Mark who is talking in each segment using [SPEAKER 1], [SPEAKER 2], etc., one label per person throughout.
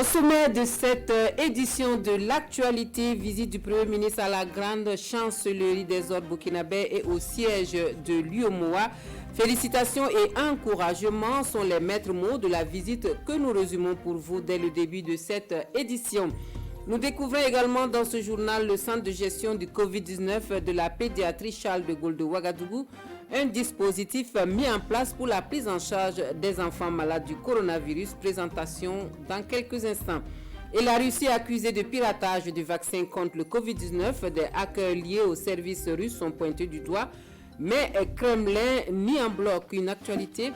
[SPEAKER 1] Au sommet de cette édition de l'actualité, visite du Premier ministre à la grande chancellerie des ordres burkinabés et au siège de l'UEMOA. Félicitations et encouragements sont les maîtres mots de la visite que nous résumons pour vous dès le début de cette édition. Nous découvrons également dans ce journal le centre de gestion du Covid-19 de la pédiatrie Charles de Gaulle de Ouagadougou, un dispositif mis en place pour la prise en charge des enfants malades du coronavirus. Présentation dans quelques instants. Et la Russie accusée de piratage du vaccin contre le Covid-19, des hackers liés aux services russes sont pointés du doigt. Mais Kremlin nie en bloc, une actualité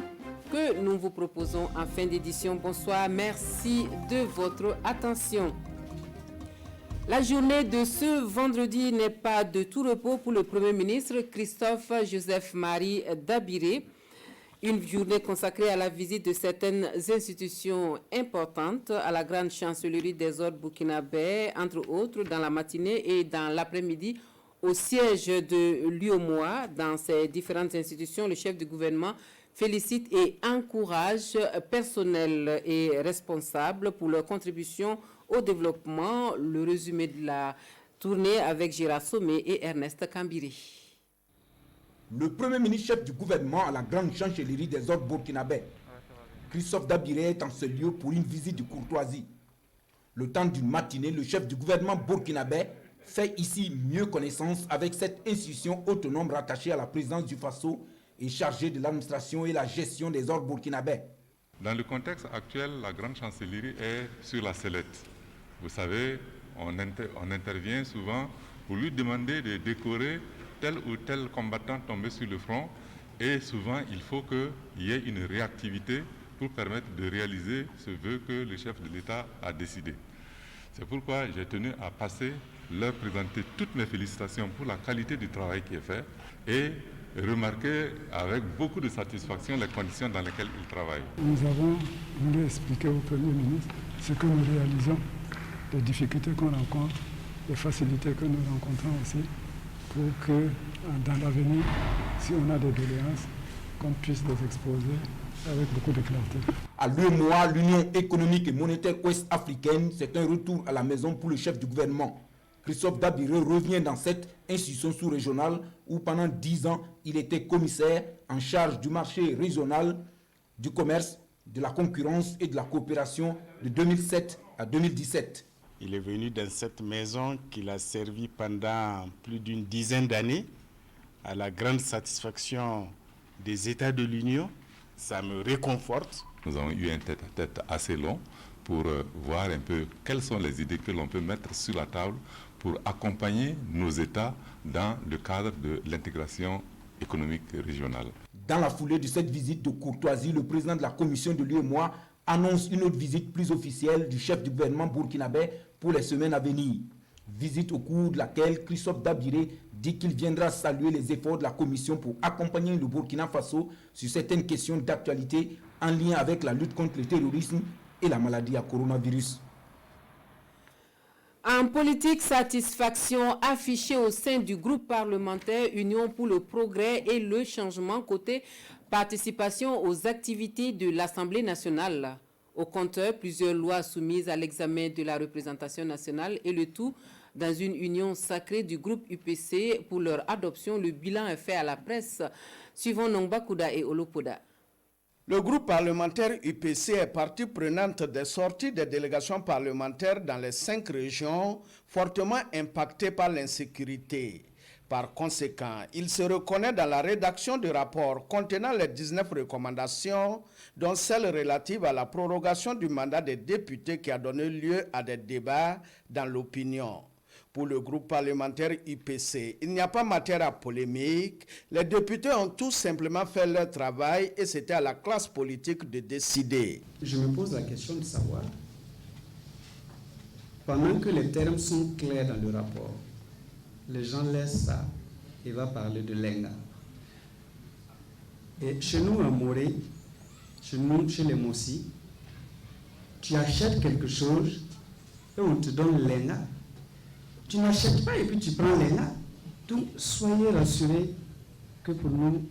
[SPEAKER 1] que nous vous proposons en fin d'édition. Bonsoir, merci de votre attention. La journée de ce vendredi n'est pas de tout repos pour le Premier ministre Christophe Joseph Marie Dabiré. Une journée consacrée à la visite de certaines institutions importantes à la grande chancellerie des ordres burkinabés, entre autres dans la matinée et dans l'après-midi au siège de l'UEMOA. Dans ces différentes institutions, le chef du gouvernement félicite et encourage personnel et responsables pour leur contribution au développement. Le résumé de la tournée avec Gérard Sommet et Ernest Kambiri.
[SPEAKER 2] Le Premier ministre chef du gouvernement à la grande chancellerie des ordres burkinabés, Christophe Dabiré, est en ce lieu pour une visite de courtoisie. Le temps d'une matinée, le chef du gouvernement burkinabé fait ici mieux connaissance avec cette institution autonome rattachée à la présidence du Faso et chargée de l'administration et la gestion des ordres burkinabés.
[SPEAKER 3] Dans le contexte actuel, la grande chancellerie est sur la sellette. Vous savez, on intervient souvent pour lui demander de décorer tel ou tel combattant tombé sur le front, et souvent il faut qu'il y ait une réactivité pour permettre de réaliser ce vœu que le chef de l'État a décidé. C'est pourquoi j'ai tenu à passer, leur présenter toutes mes félicitations pour la qualité du travail qui est fait et remarquer avec beaucoup de satisfaction les conditions dans lesquelles ils travaillent.
[SPEAKER 4] Nous avons voulu expliquer au Premier ministre ce que nous réalisons, les difficultés qu'on rencontre, les facilités que nous rencontrons aussi, pour que dans l'avenir, si on a des doléances, qu'on puisse les exposer avec beaucoup de clarté.
[SPEAKER 2] À l'UEMOA, l'Union économique et monétaire ouest-africaine, c'est un retour à la maison pour le chef du gouvernement. Christophe Dabiré revient dans cette institution sous-régionale où pendant 10 ans, il était commissaire en charge du marché régional, du commerce, de la concurrence et de la coopération de 2007 à 2017.
[SPEAKER 5] Il est venu dans cette maison qu'il a servi pendant plus d'une dizaine d'années à la grande satisfaction des États de l'Union. Ça me réconforte.
[SPEAKER 3] Nous avons eu un tête-à-tête assez long pour voir un peu quelles sont les idées que l'on peut mettre sur la table pour accompagner nos États dans le cadre de l'intégration économique régionale.
[SPEAKER 2] Dans la foulée de cette visite de courtoisie, le président de la commission de l'UEMOA annonce une autre visite plus officielle du chef du gouvernement burkinabé pour les semaines à venir. Visite au cours de laquelle Christophe Dabiré dit qu'il viendra saluer les efforts de la commission pour accompagner le Burkina Faso sur certaines questions d'actualité en lien avec la lutte contre le terrorisme et la maladie à coronavirus.
[SPEAKER 1] En politique, satisfaction affichée au sein du groupe parlementaire Union pour le progrès et le changement côté participation aux activités de l'Assemblée nationale. Au compteur, plusieurs lois soumises à l'examen de la représentation nationale et le tout dans une union sacrée du groupe UPC pour leur adoption. Le bilan est fait à la presse. Suivons Nongba Kouda et Olopoda.
[SPEAKER 6] Le groupe parlementaire UPC est partie prenante des sorties des délégations parlementaires dans les 5 régions fortement impactées par l'insécurité. Par conséquent, il se reconnaît dans la rédaction du rapport contenant les 19 recommandations, dont celle relative à la prorogation du mandat des députés qui a donné lieu à des débats dans l'opinion. Pour le groupe parlementaire IPC, il n'y a pas matière à polémique. Les députés ont tout simplement fait leur travail et c'était à la classe politique de décider.
[SPEAKER 7] Je me pose la question de savoir, pendant que les termes sont clairs dans le rapport, les gens laissent ça et vont parler de l'ENGA. Et chez nous à Morée, chez nous, chez les Mossi, tu achètes quelque chose et on te donne l'ENGA. Tu n'achètes pas et puis tu prends l'ENGA. Donc soyez rassurés que pour nous,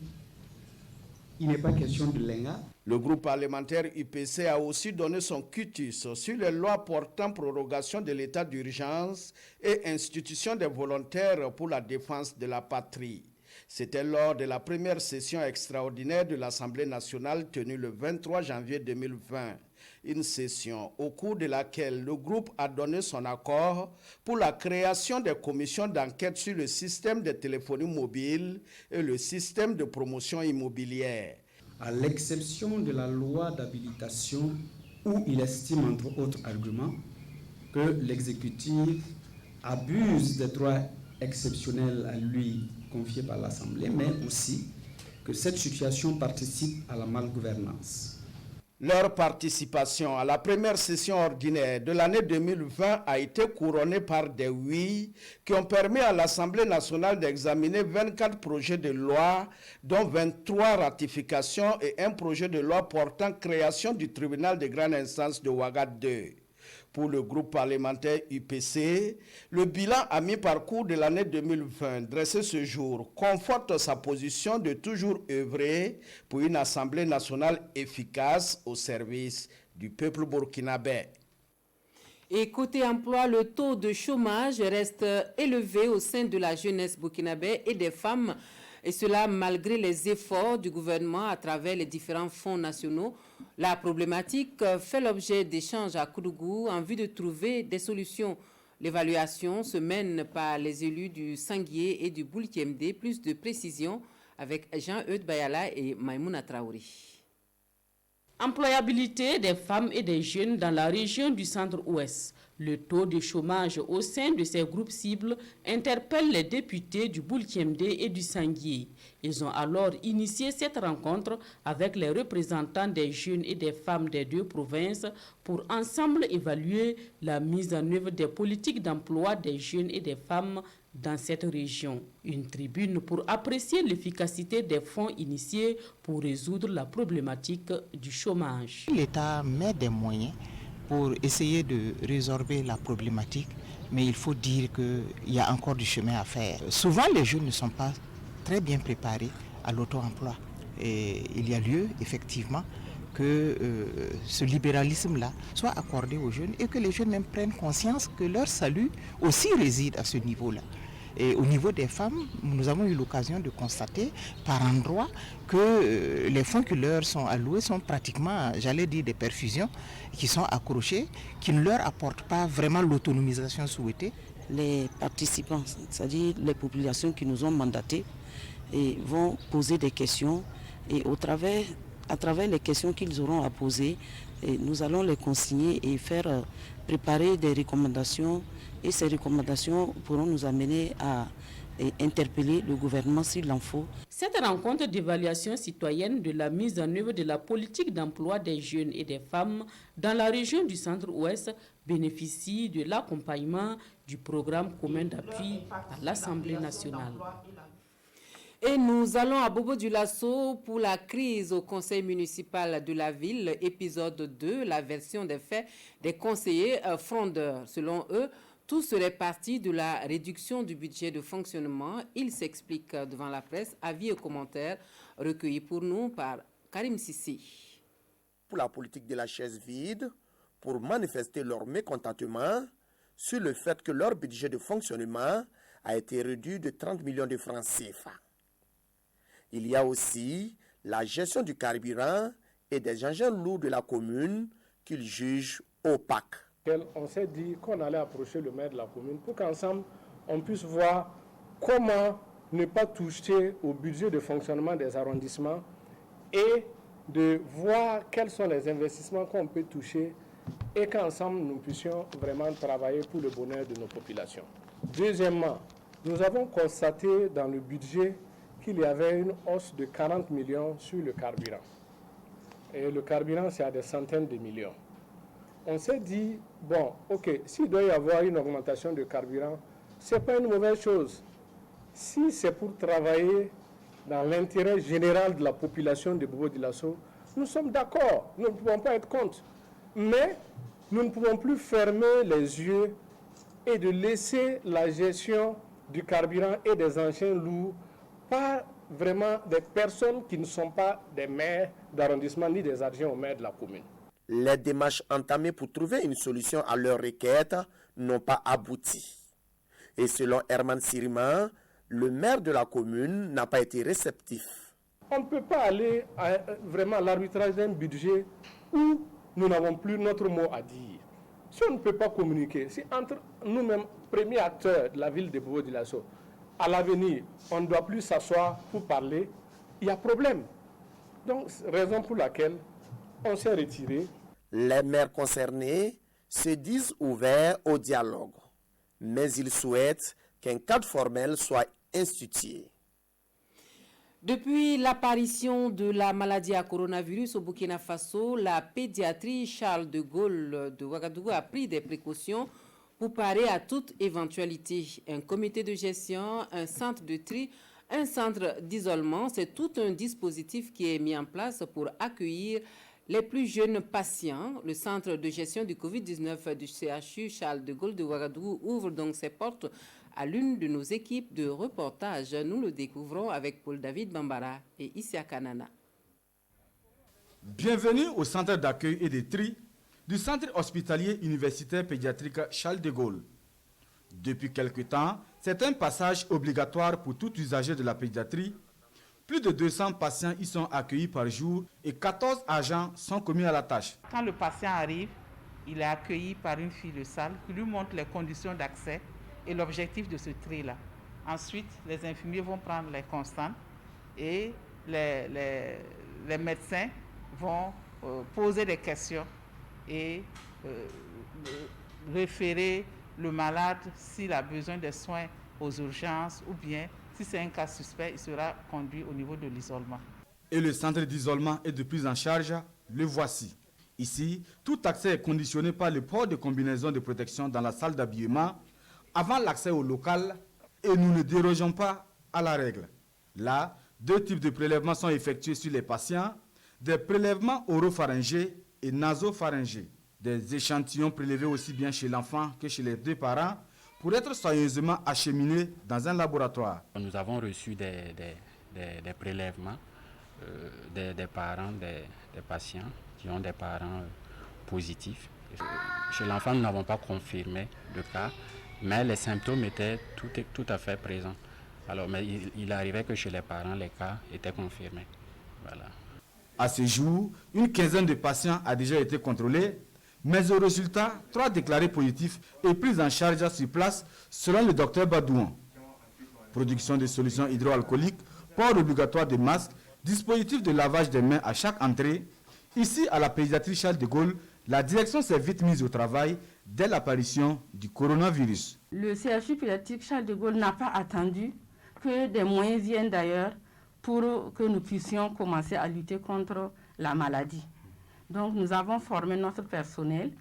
[SPEAKER 7] il n'est pas question de l'ENGA.
[SPEAKER 6] Le groupe parlementaire UPC a aussi donné son quitus sur les lois portant prorogation de l'état d'urgence et institution des volontaires pour la défense de la patrie. C'était lors de la première session extraordinaire de l'Assemblée nationale tenue le 23 janvier 2020. Une session au cours de laquelle le groupe a donné son accord pour la création des commissions d'enquête sur le système de téléphonie mobile et le système de promotion immobilière.
[SPEAKER 7] À l'exception de la loi d'habilitation où il estime, entre autres arguments, que l'exécutif abuse des droits exceptionnels à lui confiés par l'Assemblée, mais aussi que cette situation participe à la malgouvernance.
[SPEAKER 6] Leur participation à la première session ordinaire de l'année 2020 a été couronnée par des oui qui ont permis à l'Assemblée nationale d'examiner 24 projets de loi, dont 23 ratifications et un projet de loi portant création du tribunal de grande instance de Ouaga 2. Pour le groupe parlementaire UPC, le bilan à mi-parcours de l'année 2020 dressé ce jour conforte sa position de toujours œuvrer pour une Assemblée nationale efficace au service du peuple burkinabé.
[SPEAKER 1] Et côté emploi, le taux de chômage reste élevé au sein de la jeunesse burkinabé et des femmes, et cela malgré les efforts du gouvernement à travers les différents fonds nationaux. La problématique fait l'objet d'échanges à Koudougou en vue de trouver des solutions. L'évaluation se mène par les élus du Sanguier et du Boulitiemde. Plus de précisions avec Jean-Eudes Bayala et Maïmouna Traori.
[SPEAKER 8] Employabilité des femmes et des jeunes dans la région du centre-ouest. Le taux de chômage au sein de ces groupes cibles interpelle les députés du Boulitiemde et du Sanguier. Ils ont alors initié cette rencontre avec les représentants des jeunes et des femmes des deux provinces pour ensemble évaluer la mise en œuvre des politiques d'emploi des jeunes et des femmes dans cette région. Une tribune pour apprécier l'efficacité des fonds initiés pour résoudre la problématique du chômage.
[SPEAKER 9] L'État met des moyens pour essayer de résorber la problématique, mais il faut dire qu'il y a encore du chemin à faire. Souvent, les jeunes ne sont pas très bien préparés à l'auto-emploi. Et il y a lieu, effectivement, que ce libéralisme-là soit accordé aux jeunes et que les jeunes même prennent conscience que leur salut aussi réside à ce niveau-là. Et au niveau des femmes, nous avons eu l'occasion de constater par endroits que les fonds qui leur sont alloués sont pratiquement, j'allais dire, des perfusions qui sont accrochées, qui ne leur apportent pas vraiment l'autonomisation souhaitée.
[SPEAKER 10] Les participants, c'est-à-dire les populations qui nous ont mandatés, et vont poser des questions et à travers les questions qu'ils auront à poser, nous allons les consigner et faire préparer des recommandations, et ces recommandations pourront nous amener à interpeller le gouvernement s'il en faut.
[SPEAKER 8] Cette rencontre d'évaluation citoyenne de la mise en œuvre de la politique d'emploi des jeunes et des femmes dans la région du centre-ouest bénéficie de l'accompagnement du programme commun d'appui à l'Assemblée nationale.
[SPEAKER 1] Et nous allons à Bobo-Dioulasso pour la crise au conseil municipal de la ville, épisode 2, la version des faits des conseillers frondeurs. Selon eux, tout serait parti de la réduction du budget de fonctionnement. Ils s'expliquent devant la presse, avis et commentaires recueillis pour nous par Karim Sissi.
[SPEAKER 11] Pour la politique de la chaise vide, pour manifester leur mécontentement sur le fait que leur budget de fonctionnement a été réduit de 30 millions de francs CFA. Il y a aussi la gestion du carburant et des engins lourds de la commune qu'ils jugent opaques.
[SPEAKER 12] On s'est dit qu'on allait approcher le maire de la commune pour qu'ensemble on puisse voir comment ne pas toucher au budget de fonctionnement des arrondissements et de voir quels sont les investissements qu'on peut toucher et qu'ensemble nous puissions vraiment travailler pour le bonheur de nos populations. Deuxièmement, nous avons constaté dans le budget qu'il y avait une hausse de 40 millions sur le carburant. Et le carburant, c'est à des centaines de millions. On s'est dit, bon, ok, s'il doit y avoir une augmentation de carburant, ce n'est pas une mauvaise chose. Si c'est pour travailler dans l'intérêt général de la population de Bobo-Dioulasso, nous sommes d'accord, nous ne pouvons pas être contre. Mais nous ne pouvons plus fermer les yeux et de laisser la gestion du carburant et des engins lourds par vraiment des personnes qui ne sont pas des maires d'arrondissement ni des adjoints au maire de la commune.
[SPEAKER 11] Les démarches entamées pour trouver une solution à leur requête n'ont pas abouti. Et selon Herman Sirima, le maire de la commune n'a pas été réceptif.
[SPEAKER 12] On ne peut pas aller vraiment à l'arbitrage d'un budget où nous n'avons plus notre mot à dire. Si on ne peut pas communiquer, si entre nous-mêmes, premiers acteurs de la ville de Bobo-Dioulasso, à l'avenir, on ne doit plus s'asseoir pour parler, il y a problème. Donc, raison pour laquelle on s'est retiré.
[SPEAKER 11] Les maires concernés se disent ouverts au dialogue, mais ils souhaitent qu'un cadre formel soit institué.
[SPEAKER 1] Depuis l'apparition de la maladie à coronavirus au Burkina Faso, la pédiatrie Charles de Gaulle de Ouagadougou a pris des précautions pour parer à toute éventualité. Un comité de gestion, un centre de tri, un centre d'isolement, c'est tout un dispositif qui est mis en place pour accueillir les plus jeunes patients. Le centre de gestion du Covid-19 du CHU Charles de Gaulle de Ouagadougou ouvre donc ses portes à l'une de nos équipes de reportage. Nous le découvrons avec Paul-David Bambara et Isia Kanana.
[SPEAKER 2] Bienvenue au centre d'accueil et de tri du centre hospitalier universitaire pédiatrique Charles de Gaulle. Depuis quelque temps, c'est un passage obligatoire pour tout usager de la pédiatrie. Plus de 200 patients y sont accueillis par jour et 14 agents sont commis à la tâche.
[SPEAKER 13] Quand le patient arrive, il est accueilli par une fille de salle qui lui montre les conditions d'accès et l'objectif de ce tri-là. Ensuite, les infirmiers vont prendre les constantes et les médecins vont poser des questions et référer le malade s'il a besoin de soins aux urgences ou bien si c'est un cas suspect, il sera conduit au niveau de l'isolement.
[SPEAKER 2] Et le centre d'isolement et de prise en charge, le voici. Ici, tout accès est conditionné par le port de combinaisons de protection dans la salle d'habillement avant l'accès au local et nous ne dérogeons pas à la règle. Là, deux types de prélèvements sont effectués sur les patients, des prélèvements oropharyngés et nasopharyngés, des échantillons prélevés aussi bien chez l'enfant que chez les deux parents pour être soigneusement acheminés dans un laboratoire.
[SPEAKER 14] Nous avons reçu des prélèvements des parents, des patients qui ont des parents positifs. Chez l'enfant, nous n'avons pas confirmé le cas, mais les symptômes étaient tout à fait présents. Alors, mais il arrivait que chez les parents, les cas étaient confirmés. Voilà.
[SPEAKER 2] À ce jour, une quinzaine de patients a déjà été contrôlés, mais au résultat, 3 déclarés positifs et pris en charge sur place selon le docteur Badouan. Production de solutions hydroalcooliques, port obligatoire de masques, dispositif de lavage des mains à chaque entrée. Ici, à la pédiatrie Charles de Gaulle, la direction s'est vite mise au travail dès l'apparition du coronavirus.
[SPEAKER 15] Le CHU pédiatrique Charles de Gaulle n'a pas attendu que des moyens viennent d'ailleurs pour que nous puissions commencer à lutter contre la maladie. Donc nous avons formé notre personnel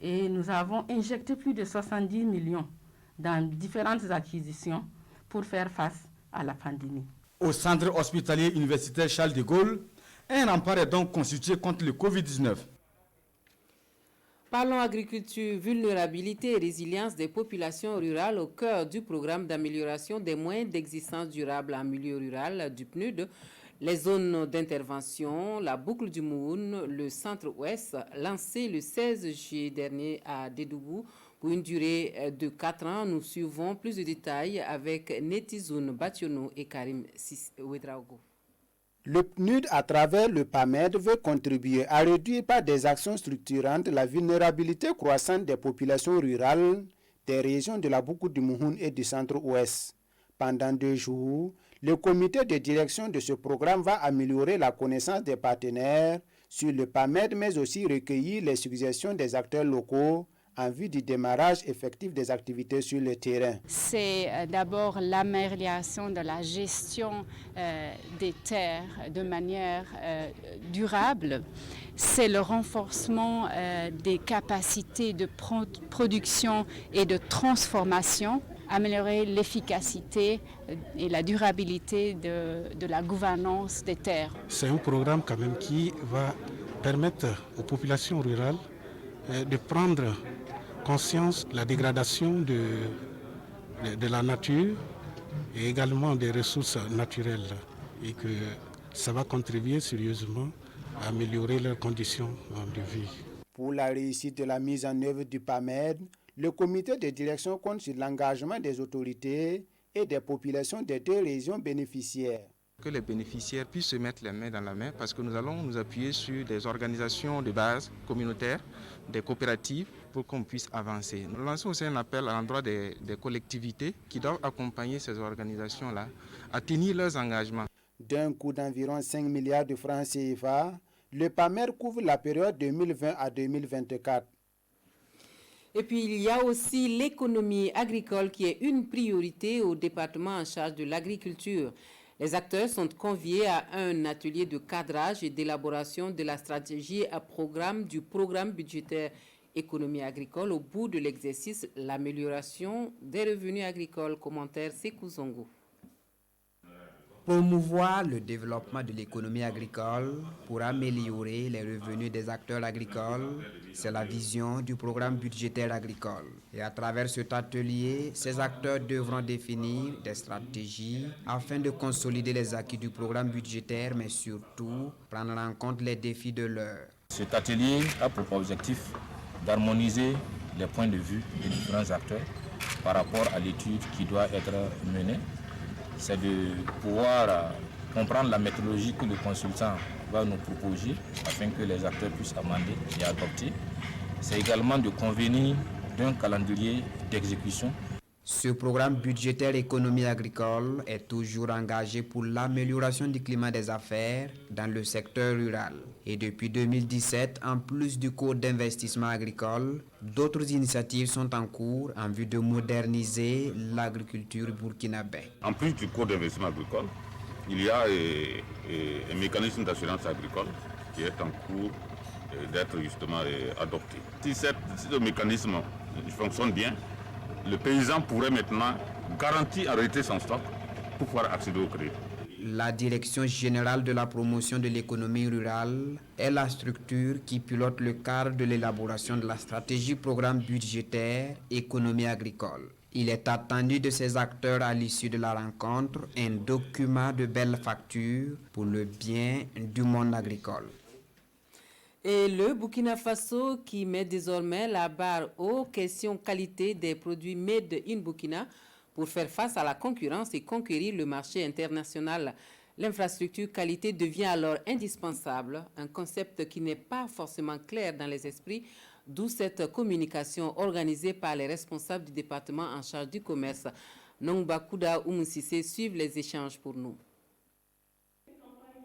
[SPEAKER 15] et nous avons injecté plus de 70 millions dans différentes acquisitions pour faire face à la pandémie.
[SPEAKER 2] Au centre hospitalier universitaire Charles de Gaulle, un rempart est donc constitué contre le Covid-19.
[SPEAKER 1] Parlons agriculture, vulnérabilité et résilience des populations rurales au cœur du programme d'amélioration des moyens d'existence durable en milieu rural du PNUD. Les zones d'intervention, la boucle du Mouhoun, le centre-ouest, lancé le 16 juillet dernier à Dédougou pour une durée de 4 ans. Nous suivons plus de détails avec Netizoun Bationo et Karim Ouedraogo.
[SPEAKER 6] Le PNUD, à travers le PAMED, veut contribuer à réduire par des actions structurantes la vulnérabilité croissante des populations rurales des régions de la boucle du Mouhoun et du centre-ouest. Pendant 2 jours, le comité de direction de ce programme va améliorer la connaissance des partenaires sur le PAMED, mais aussi recueillir les suggestions des acteurs locaux en vue du démarrage effectif des activités sur le terrain.
[SPEAKER 16] C'est d'abord l'amélioration de la gestion des terres de manière durable. C'est le renforcement des capacités de production et de transformation, améliorer l'efficacité et la durabilité de la gouvernance des terres.
[SPEAKER 17] C'est un programme quand même qui va permettre aux populations rurales de prendre conscience de la dégradation de la nature et également des ressources naturelles. et que ça va contribuer sérieusement à améliorer leurs conditions de vie.
[SPEAKER 18] Pour la réussite de la mise en œuvre du PAMED, le comité de direction compte sur l'engagement des autorités et des populations des 2 régions bénéficiaires.
[SPEAKER 19] Que les bénéficiaires puissent se mettre les mains dans la main parce que nous allons nous appuyer sur des organisations de base communautaires, des coopératives pour qu'on puisse avancer. Nous lançons aussi un appel à l'endroit des collectivités qui doivent accompagner ces organisations-là à tenir leurs engagements.
[SPEAKER 18] D'un coût d'environ 5 milliards de francs CFA, le PAMED couvre la période 2020 à 2024.
[SPEAKER 1] Et puis, il y a aussi l'économie agricole qui est une priorité au département en charge de l'agriculture. Les acteurs sont conviés à un atelier de cadrage et d'élaboration de la stratégie à programme du programme budgétaire économie agricole au bout de l'exercice, l'amélioration des revenus agricoles. Commentaire Sekou Zongo.
[SPEAKER 20] Promouvoir le développement de l'économie agricole pour améliorer les revenus des acteurs agricoles, c'est la vision du programme budgétaire agricole. Et à travers cet atelier, ces acteurs devront définir des stratégies afin de consolider les acquis du programme budgétaire, mais surtout prendre en compte les défis de l'heure.
[SPEAKER 21] Cet atelier a pour objectif d'harmoniser les points de vue des différents acteurs par rapport à l'étude qui doit être menée. C'est de pouvoir comprendre la méthodologie que le consultant va nous proposer afin que les acteurs puissent amender et adopter. C'est également de convenir d'un calendrier d'exécution.
[SPEAKER 20] Ce programme budgétaire économie agricole est toujours engagé pour l'amélioration du climat des affaires dans le secteur rural. Et depuis 2017, en plus du cours d'investissement agricole, d'autres initiatives sont en cours en vue de moderniser l'agriculture burkinabé.
[SPEAKER 22] En plus du cours d'investissement agricole, il y a un mécanisme d'assurance agricole qui est en cours d'être justement adopté. Si ce mécanisme fonctionne bien, le paysan pourrait maintenant garantir en réalité son stock pour pouvoir accéder au crédit.
[SPEAKER 20] La Direction générale de la promotion de l'économie rurale est la structure qui pilote le cadre de l'élaboration de la stratégie programme budgétaire économie agricole. Il est attendu de ces acteurs à l'issue de la rencontre un document de belle facture pour le bien du monde agricole.
[SPEAKER 1] Et le Burkina Faso qui met désormais la barre aux questions qualité des produits made in Burkina pour faire face à la concurrence et conquérir le marché international. L'infrastructure qualité devient alors indispensable, un concept qui n'est pas forcément clair dans les esprits, d'où cette communication organisée par les responsables du département en charge du commerce. Nongba Kouda Oumoussissé suivent les échanges pour nous.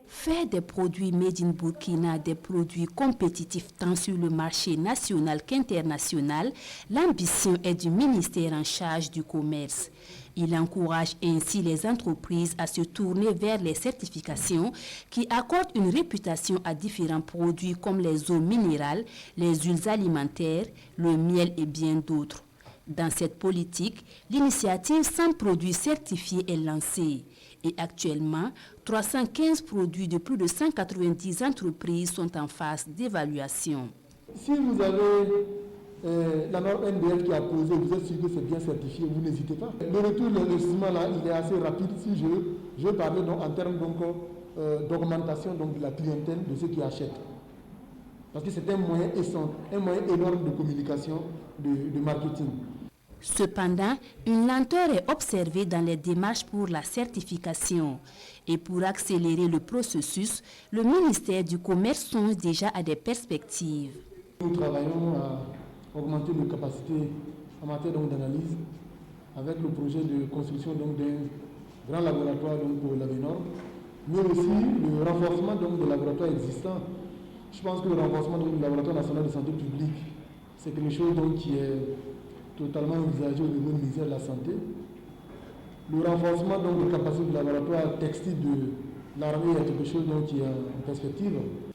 [SPEAKER 23] Faire des produits made in Burkina des produits compétitifs tant sur le marché national qu'international, l'ambition est du ministère en charge du commerce. Il encourage ainsi les entreprises à se tourner vers les certifications qui accordent une réputation à différents produits comme les eaux minérales, les huiles alimentaires, le miel et bien d'autres. Dans cette politique, l'initiative 100 produits certifiés est lancée. Et actuellement, 315 produits de plus de 190 entreprises sont en phase d'évaluation.
[SPEAKER 24] Si vous avez la norme NBL qui a posé, vous êtes sûr que c'est bien certifié, vous n'hésitez pas. Le retour de l'investissement là, il est assez rapide si je parlais donc en termes d'augmentation de la clientèle de ceux qui achètent. Parce que c'est un moyen énorme de communication, de marketing.
[SPEAKER 23] Cependant, une lenteur est observée dans les démarches pour la certification. Et pour accélérer le processus, le ministère du Commerce songe déjà à des perspectives.
[SPEAKER 24] Nous travaillons à augmenter nos capacités en matière d'analyse avec le projet de construction d'un grand laboratoire pour l'Avenor, mais aussi le renforcement des laboratoires existants. Je pense que le renforcement du laboratoire national de santé publique, c'est quelque chose qui est totalement envisagé au niveau du ministère de la Santé. Le renforcement des capacités du laboratoire textile de l'armée est quelque chose qui est en perspective.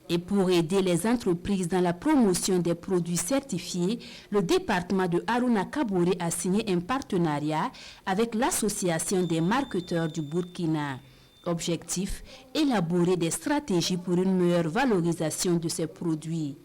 [SPEAKER 23] Et pour aider les entreprises dans la promotion des produits certifiés, le département de Harouna Kaboré a signé un partenariat avec l'Association des marketeurs du Burkina. Objectif, élaborer des stratégies pour une meilleure valorisation de ces produits.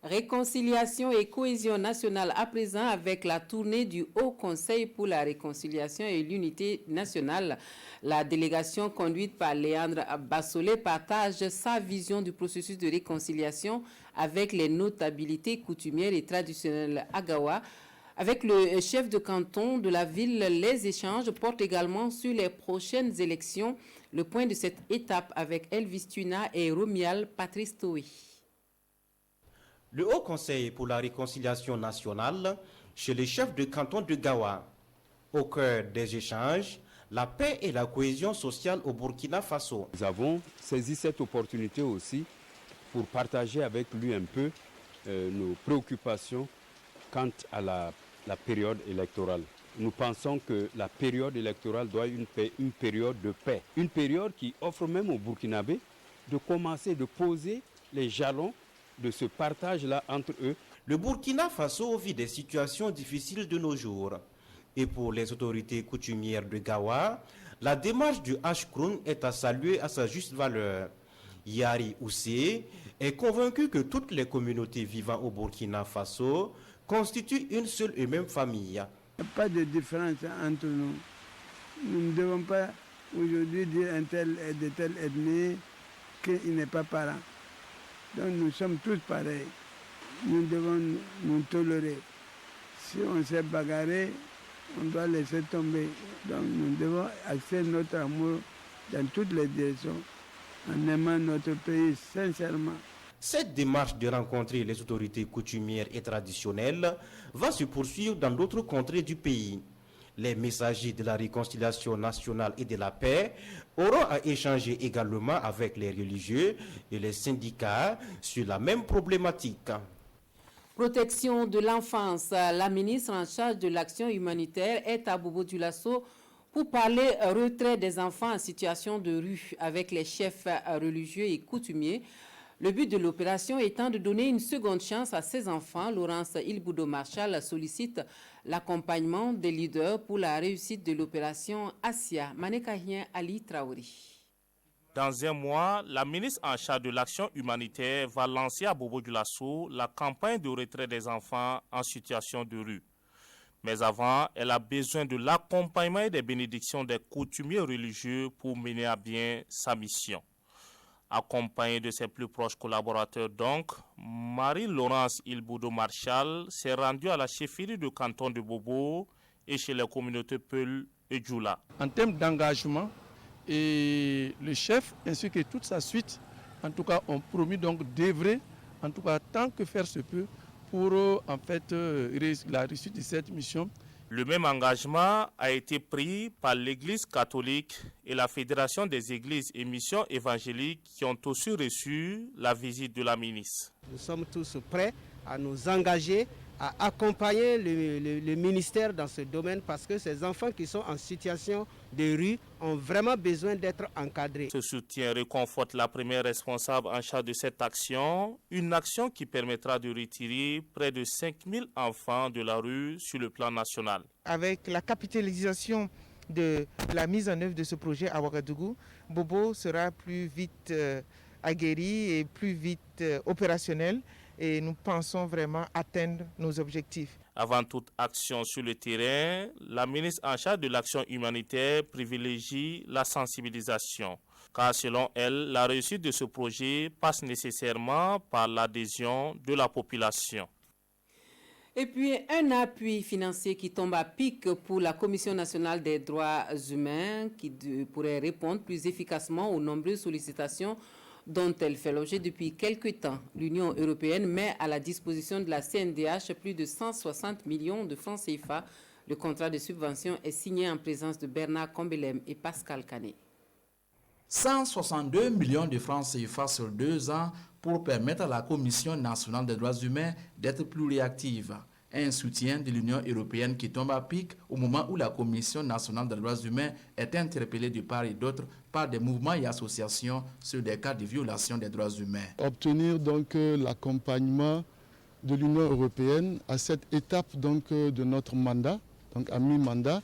[SPEAKER 1] Réconciliation et cohésion nationale à présent avec la tournée du Haut Conseil pour la réconciliation et l'unité nationale. La délégation conduite par Léandre Bassolé partage sa vision du processus de réconciliation avec les notabilités coutumières et traditionnelles Agawa. Avec le chef de canton de la ville, les échanges portent également sur les prochaines élections. Le point de cette étape avec Elvis Tuna et Romial Patrice Toé.
[SPEAKER 3] Le Haut Conseil pour la réconciliation nationale chez les chefs de canton de Gawa. Au cœur des échanges, la paix et la cohésion sociale au Burkina Faso.
[SPEAKER 4] Nous avons saisi cette opportunité aussi pour partager avec lui un peu nos préoccupations quant à la période électorale. Nous pensons que la période électorale doit être une période de paix. Une période qui offre même aux Burkinabés de commencer, de poser les jalons de ce partage-là entre eux.
[SPEAKER 3] Le Burkina Faso vit des situations difficiles de nos jours. Et pour les autorités coutumières de Gawa, la démarche du H-Kroun est à saluer à sa juste valeur. Yari Oussé est convaincu que toutes les communautés vivant au Burkina Faso constituent une seule et même famille.
[SPEAKER 5] Il n'y a pas de différence entre nous. Nous ne devons pas aujourd'hui dire un tel est de telle ethnie qu'il n'est pas parent. Donc nous sommes tous pareils. Nous devons nous tolérer. Si on s'est bagarré, on doit laisser tomber. Donc nous devons axer notre amour dans toutes les directions, en aimant notre pays sincèrement.
[SPEAKER 3] Cette démarche de rencontrer les autorités coutumières et traditionnelles va se poursuivre dans d'autres contrées du pays. Les messagers de la réconciliation nationale et de la paix auront à échanger également avec les religieux et les syndicats sur la même problématique.
[SPEAKER 1] Protection de l'enfance. La ministre en charge de l'action humanitaire est à Bobo Dioulasso pour parler retrait des enfants en situation de rue avec les chefs religieux et coutumiers. Le but de l'opération étant de donner une seconde chance à ces enfants. Laurence Ilboudo Marshall sollicite l'accompagnement des leaders pour la réussite de l'opération Asia. Manekahien Ali Traori.
[SPEAKER 7] Dans un mois, la ministre en charge de l'action humanitaire va lancer à Bobo Dioulasso la campagne de retrait des enfants en situation de rue. Mais avant, elle a besoin de l'accompagnement et des bénédictions des coutumiers religieux pour mener à bien sa mission. Accompagnée de ses plus proches collaborateurs donc, Marie-Laurence Ilboudo Marshall s'est rendue à la chefferie de canton de Bobo et chez les communautés Peul et Djoula.
[SPEAKER 25] En termes d'engagement, et le chef ainsi que toute sa suite, en tout cas, ont promis donc d'œuvrer, en tout cas tant que faire se peut, pour en fait la réussite de cette mission.
[SPEAKER 7] Le même engagement a été pris par l'Église catholique et la Fédération des églises et missions évangéliques qui ont aussi reçu la visite de la ministre.
[SPEAKER 26] Nous sommes tous prêts à nous engager, à accompagner le ministère dans ce domaine parce que ces enfants qui sont en situation de rue ont vraiment besoin d'être encadrés.
[SPEAKER 7] Ce soutien réconforte la première responsable en charge de cette action, une action qui permettra de retirer près de 5000 enfants de la rue sur le plan national.
[SPEAKER 27] Avec la capitalisation de la mise en œuvre de ce projet à Ouagadougou, Bobo sera plus vite aguerri et plus vite opérationnel. Et nous pensons vraiment atteindre nos objectifs.
[SPEAKER 7] Avant toute action sur le terrain, la ministre en charge de l'action humanitaire privilégie la sensibilisation. Car selon elle, la réussite de ce projet passe nécessairement par l'adhésion de la population.
[SPEAKER 1] Et puis, un appui financier qui tombe à pic pour la Commission nationale des droits humains qui pourrait répondre plus efficacement aux nombreuses sollicitations dont elle fait l'objet depuis quelques temps. L'Union européenne met à la disposition de la CNDH plus de 160 millions de francs CFA. Le contrat de subvention est signé en présence de Bernard Combelem et Pascal Canet.
[SPEAKER 28] 162 millions de francs CFA sur 2 ans pour permettre à la Commission nationale des droits humains d'être plus réactive. Un soutien de l'Union européenne qui tombe à pic au moment où la Commission nationale des droits humains est interpellée de part et d'autre par des mouvements et associations sur des cas de violation des droits humains.
[SPEAKER 25] Obtenir donc l'accompagnement de l'Union européenne à cette étape donc de notre mandat, donc à mi-mandat,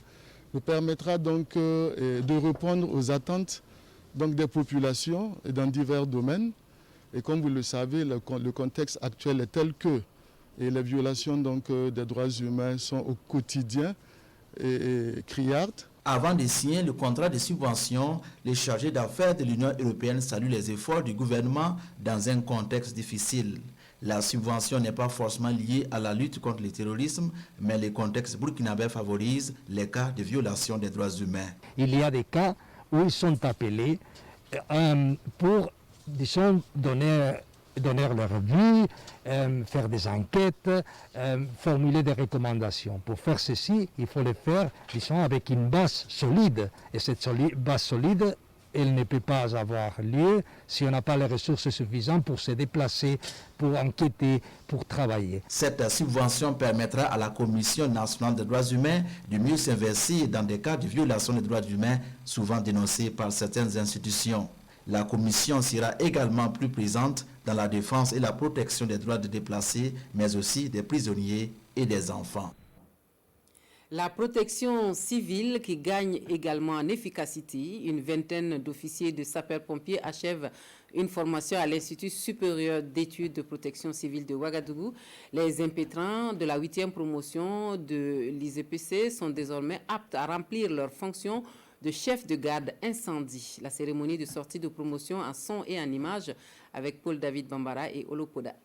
[SPEAKER 25] nous permettra donc de répondre aux attentes donc des populations dans divers domaines.
[SPEAKER 24] Et comme vous le savez, le contexte actuel est tel que et les violations donc, des droits humains sont au quotidien et criardes.
[SPEAKER 28] Avant de signer le contrat de subvention, les chargés d'affaires de l'Union européenne saluent les efforts du gouvernement dans un contexte difficile. La subvention n'est pas forcément liée à la lutte contre le terrorisme, mais le contexte burkinabé favorise les cas de violation des droits humains.
[SPEAKER 8] Il y a des cas où ils sont appelés pour, disons, donner leur vie, faire des enquêtes, formuler des recommandations. Pour faire ceci, il faut le faire, disons, avec une base solide. Et cette base solide, elle ne peut pas avoir lieu si on n'a pas les ressources suffisantes pour se déplacer, pour enquêter, pour travailler.
[SPEAKER 28] Cette subvention permettra à la Commission nationale des droits humains de mieux s'investir dans des cas de violation des droits humains souvent dénoncés par certaines institutions. La Commission sera également plus présente dans la défense et la protection des droits des déplacés, mais aussi des prisonniers et des enfants.
[SPEAKER 1] La protection civile qui gagne également en efficacité. Une vingtaine d'officiers de sapeurs-pompiers achèvent une formation à l'Institut supérieur d'études de protection civile de Ouagadougou. Les impétrants de la 8e promotion de l'ISEPC sont désormais aptes à remplir leurs fonctions de chef de garde incendie. La cérémonie de sortie de promotion en son et en image avec Paul David Bambara et Olopoda.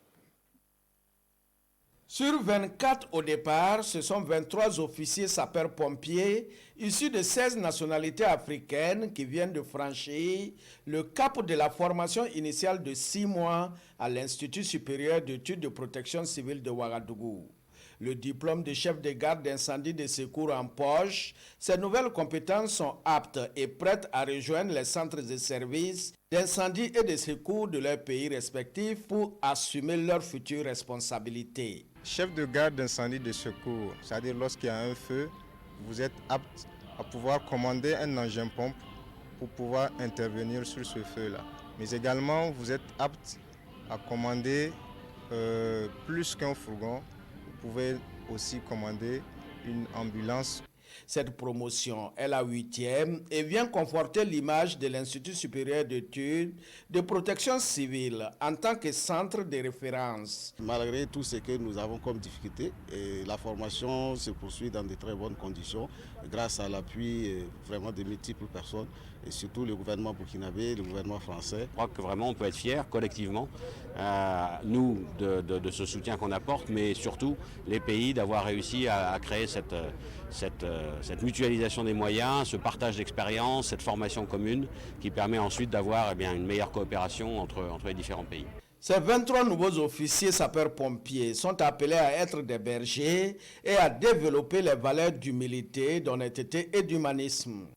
[SPEAKER 6] Sur 24 au départ, ce sont 23 officiers sapeurs-pompiers issus de 16 nationalités africaines qui viennent de franchir le cap de la formation initiale de 6 mois à l'Institut supérieur d'études de protection civile de Ouagadougou. Le diplôme de chef de garde d'incendie de secours en poche, ces nouvelles compétences sont aptes et prêtes à rejoindre les centres de services d'incendie et de secours de leurs pays respectifs pour assumer leurs futures responsabilités.
[SPEAKER 9] Chef de garde d'incendie de secours, c'est-à-dire lorsqu'il y a un feu, vous êtes apte à pouvoir commander un engin pompe pour pouvoir intervenir sur ce feu-là. Mais également, vous êtes apte à commander plus qu'un fourgon. Vous pouvez aussi commander une ambulance.
[SPEAKER 6] Cette promotion est la 8e et vient conforter l'image de l'Institut supérieur d'études de protection civile en tant que centre de référence.
[SPEAKER 10] Malgré tout ce que nous avons comme difficulté, la formation se poursuit dans de très bonnes conditions grâce à l'appui vraiment de multiples personnes et surtout le gouvernement burkinabé, le gouvernement français.
[SPEAKER 11] Je crois que vraiment on peut être fiers collectivement, nous de ce soutien qu'on apporte, mais surtout les pays d'avoir réussi à créer cette mutualisation des moyens, ce partage d'expériences, cette formation commune qui permet ensuite d'avoir une meilleure coopération entre les différents pays.
[SPEAKER 6] Ces 23 nouveaux officiers sapeurs-pompiers sont appelés à être des bergers et à développer les valeurs d'humilité, d'honnêteté et d'humanisme.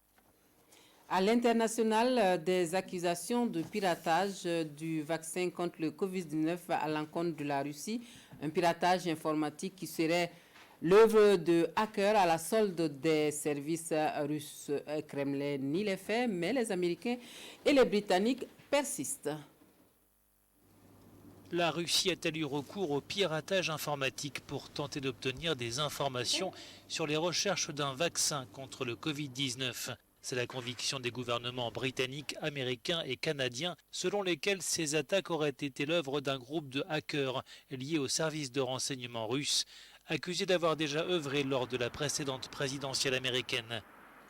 [SPEAKER 1] À l'international, des accusations de piratage du vaccin contre le Covid-19 à l'encontre de la Russie, un piratage informatique qui serait l'œuvre de hackers à la solde des services russes. Kremlin nie les faits, mais les Américains et les Britanniques persistent.
[SPEAKER 12] La Russie a-t-elle eu recours au piratage informatique pour tenter d'obtenir des informations sur les recherches d'un vaccin contre le Covid-19 ? C'est la conviction des gouvernements britanniques, américains et canadiens, selon lesquels ces attaques auraient été l'œuvre d'un groupe de hackers liés au service de renseignement russe, accusés d'avoir déjà œuvré lors de la précédente présidentielle américaine.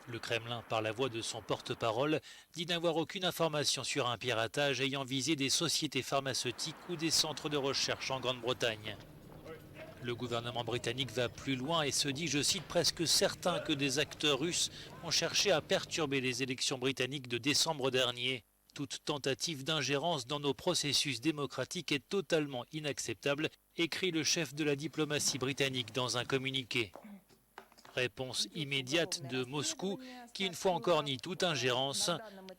[SPEAKER 12] Le Kremlin, par la voix de son porte-parole, dit n'avoir aucune information sur un piratage ayant visé des sociétés pharmaceutiques ou des centres de recherche en Grande-Bretagne. Le gouvernement britannique va plus loin et se dit, je cite, presque certain que des acteurs russes ont cherché à perturber les élections britanniques de décembre dernier. Toute tentative d'ingérence dans nos processus démocratiques est totalement inacceptable, écrit le chef de la diplomatie britannique dans un communiqué. Réponse immédiate de Moscou, qui une fois encore nie toute ingérence.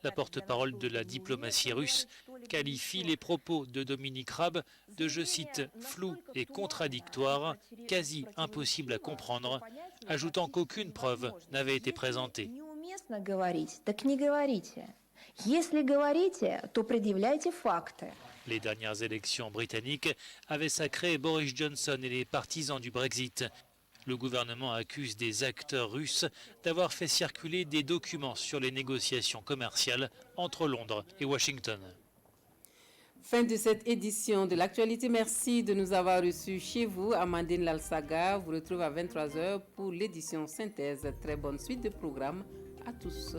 [SPEAKER 12] La porte-parole de la diplomatie russe qualifie les propos de Dominique Raab de, je cite, flous et contradictoires, quasi impossibles à comprendre, ajoutant qu'aucune preuve n'avait été présentée. Les dernières élections britanniques avaient sacré Boris Johnson et les partisans du Brexit. Le gouvernement accuse des acteurs russes d'avoir fait circuler des documents sur les négociations commerciales entre Londres et Washington.
[SPEAKER 1] Fin de cette édition de l'actualité. Merci de nous avoir reçus chez vous. Amandine Lalsaga vous retrouve à 23h pour l'édition synthèse. Très bonne suite de programme à tous.